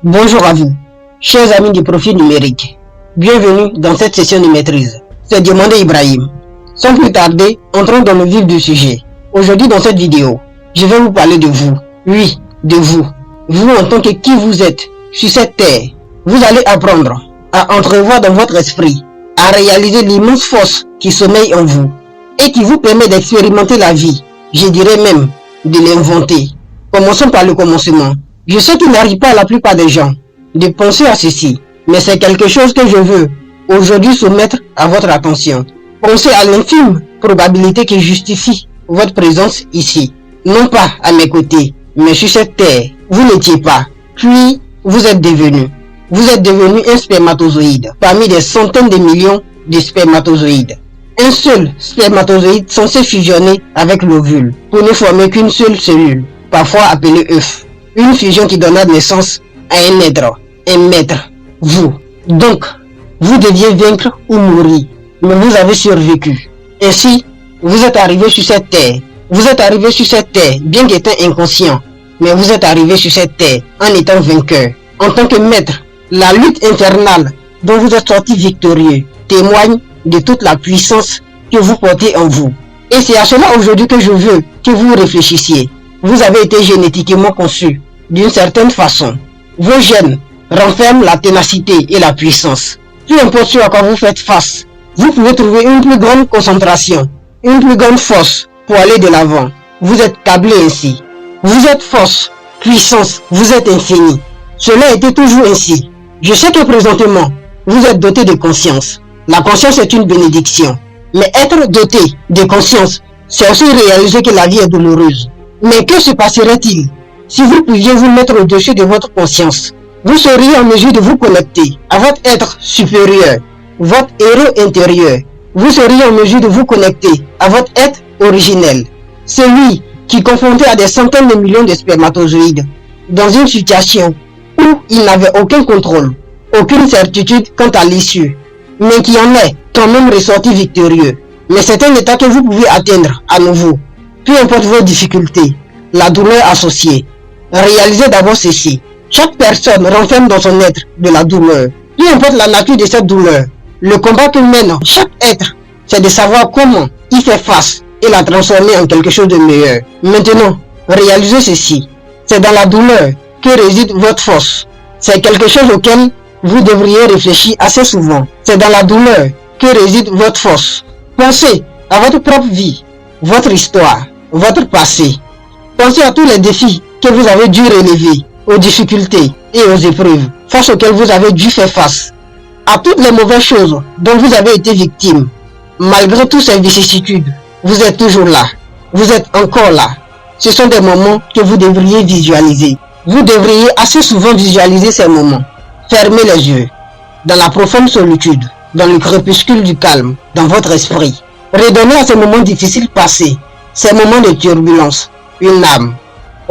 Bonjour à vous, chers amis du profil numérique. Bienvenue dans cette session de maîtrise. C'est Diomandé Ibrahim. Sans plus tarder, entrons dans le vif du sujet. Aujourd'hui dans cette vidéo, je vais vous parler de vous. Oui, de vous. Vous en tant que qui vous êtes sur cette terre. Vous allez apprendre à entrevoir dans votre esprit, à réaliser l'immense force qui sommeille en vous et qui vous permet d'expérimenter la vie. Je dirais même de l'inventer. Commençons par le commencement. Je sais qu'il n'arrive pas à la plupart des gens de penser à ceci, mais c'est quelque chose que je veux aujourd'hui soumettre à votre attention. Pensez à l'infime probabilité qui justifie votre présence ici. Non pas à mes côtés, mais sur cette terre. Vous n'étiez pas, puis vous êtes devenu. Vous êtes devenu un spermatozoïde parmi des centaines de millions de spermatozoïdes. Un seul spermatozoïde censé fusionner avec l'ovule pour ne former qu'une seule cellule, parfois appelée œuf. Une fusion qui donna naissance à un être, un maître, vous. Donc, vous deviez vaincre ou mourir, mais vous avez survécu. Ainsi, vous êtes arrivé sur cette terre. Vous êtes arrivé sur cette terre, bien qu'étant inconscient, mais vous êtes arrivé sur cette terre en étant vainqueur. En tant que maître, la lutte infernale dont vous êtes sorti victorieux témoigne de toute la puissance que vous portez en vous. Et c'est à cela aujourd'hui que je veux que vous réfléchissiez. Vous avez été génétiquement conçu d'une certaine façon. Vos gènes renferment la ténacité et la puissance. Peu importe ce à quoi vous faites face, vous pouvez trouver une plus grande concentration, une plus grande force pour aller de l'avant. Vous êtes câblé ainsi. Vous êtes force, puissance, vous êtes infini. Cela a été toujours ainsi. Je sais que présentement, vous êtes doté de conscience. La conscience est une bénédiction. Mais être doté de conscience, c'est aussi réaliser que la vie est douloureuse. Mais que se passerait-il si vous pouviez vous mettre au-dessus de votre conscience? Vous seriez en mesure de vous connecter à votre être supérieur, votre héros intérieur. Vous seriez en mesure de vous connecter à votre être originel. Celui qui, confronté à des centaines de millions de spermatozoïdes, dans une situation où il n'avait aucun contrôle, aucune certitude quant à l'issue, mais qui en est quand même ressorti victorieux. Mais c'est un état que vous pouvez atteindre à nouveau. Peu importe vos difficultés, la douleur associée. Réalisez d'abord ceci. Chaque personne renferme dans son être de la douleur. Peu importe la nature de cette douleur, le combat que mène chaque être, c'est de savoir comment y faire face et la transformer en quelque chose de meilleur. Maintenant, réalisez ceci. C'est dans la douleur que réside votre force. C'est quelque chose auquel vous devriez réfléchir assez souvent. C'est dans la douleur que réside votre force. Pensez à votre propre vie, votre histoire, votre passé. Pensez à tous les défis que vous avez dû relever, aux difficultés et aux épreuves face auxquelles vous avez dû faire face, à toutes les mauvaises choses dont vous avez été victime. Malgré toutes ces vicissitudes, vous êtes toujours là. Vous êtes encore là. Ce sont des moments que vous devriez visualiser. Vous devriez assez souvent visualiser ces moments. Fermez les yeux, dans la profonde solitude, dans le crépuscule du calme, dans votre esprit. Redonnez à ces moments difficiles passés, ces moments de turbulence, une âme.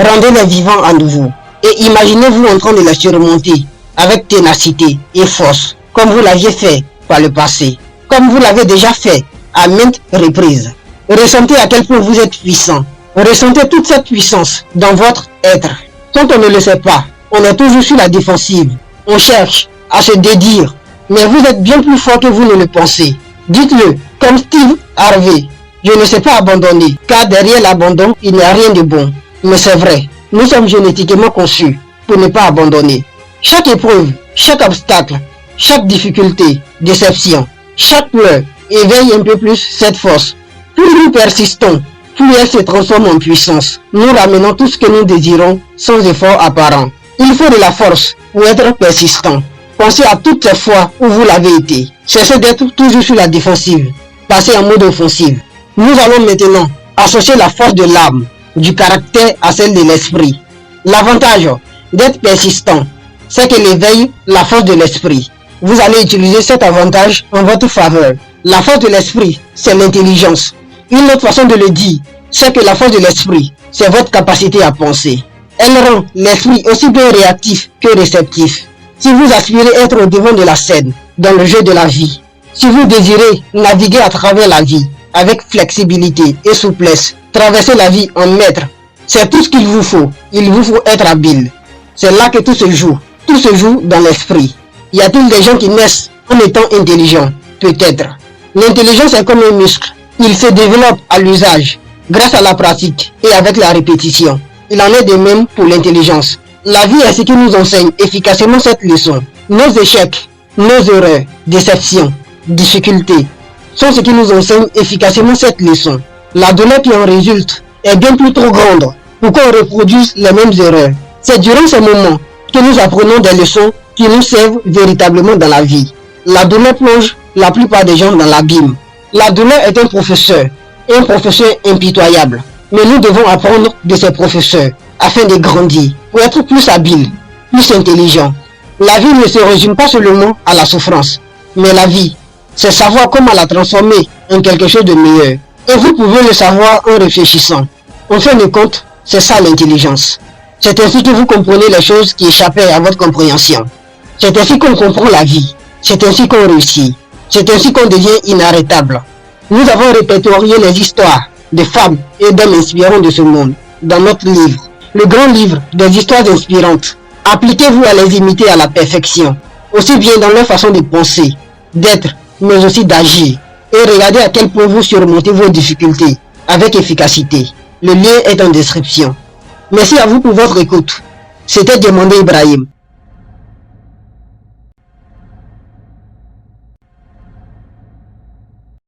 Rendez-les vivants en vous et imaginez-vous en train de les surmonter avec ténacité et force, comme vous l'aviez fait par le passé, comme vous l'avez déjà fait à maintes reprises. Ressentez à quel point vous êtes puissant. Ressentez toute cette puissance dans votre être. Quand on ne le sait pas, on est toujours sur la défensive. On cherche à se dédire, mais vous êtes bien plus fort que vous ne le pensez. Dites-le, comme Steve Harvey, je ne sais pas abandonner, car derrière l'abandon, il n'y a rien de bon. Mais c'est vrai, nous sommes génétiquement conçus pour ne pas abandonner. Chaque épreuve, chaque obstacle, chaque difficulté, déception, chaque pleur éveille un peu plus cette force. Plus nous persistons, plus elle se transforme en puissance. Nous ramenons tout ce que nous désirons sans effort apparent. Il faut de la force pour être persistant. Pensez à toutes ces fois où vous l'avez été. Cessez d'être toujours sur la défensive. Passez en mode offensive. Nous allons maintenant associer la force de l'âme, du caractère à celle de l'esprit. L'avantage d'être persistant, c'est que l'éveil, la force de l'esprit. Vous allez utiliser cet avantage en votre faveur. La force de l'esprit, c'est l'intelligence. Une autre façon de le dire, c'est que la force de l'esprit, c'est votre capacité à penser. Elle rend l'esprit aussi bien réactif que réceptif. Si vous aspirez être au devant de la scène, dans le jeu de la vie, si vous désirez naviguer à travers la vie, avec flexibilité et souplesse, traverser la vie en maître, c'est tout ce qu'il vous faut. Il vous faut être habile. C'est là que tout se joue. Tout se joue dans l'esprit. Y a-t-il des gens qui naissent en étant intelligents? Peut-être. L'intelligence est comme un muscle. Il se développe à l'usage, grâce à la pratique et avec la répétition. Il en est de même pour l'intelligence. La vie est ce qui nous enseigne efficacement cette leçon. Nos échecs, nos erreurs, déceptions, difficultés sont ce qui nous enseigne efficacement cette leçon. La douleur qui en résulte est bien plus trop grande pour qu'on reproduise les mêmes erreurs. C'est durant ces moments que nous apprenons des leçons qui nous servent véritablement dans la vie. La douleur plonge la plupart des gens dans l'abîme. La douleur est un professeur impitoyable. Mais nous devons apprendre de ces professeurs afin de grandir, pour être plus habiles, plus intelligents. La vie ne se résume pas seulement à la souffrance, mais la vie, c'est savoir comment la transformer en quelque chose de meilleur. Et vous pouvez le savoir en réfléchissant. En fin de compte, c'est ça l'intelligence. C'est ainsi que vous comprenez les choses qui échappaient à votre compréhension. C'est ainsi qu'on comprend la vie. C'est ainsi qu'on réussit. C'est ainsi qu'on devient inarrêtable. Nous avons répertorié les histoires de femmes et d'hommes inspirants de ce monde dans notre livre, le grand livre des histoires inspirantes. Appliquez-vous à les imiter à la perfection, aussi bien dans leur façon de penser, d'être, mais aussi d'agir. Et regardez à quel point vous surmontez vos difficultés avec efficacité. Le lien est en description. Merci à vous pour votre écoute. C'était Diomandé Ibrahim.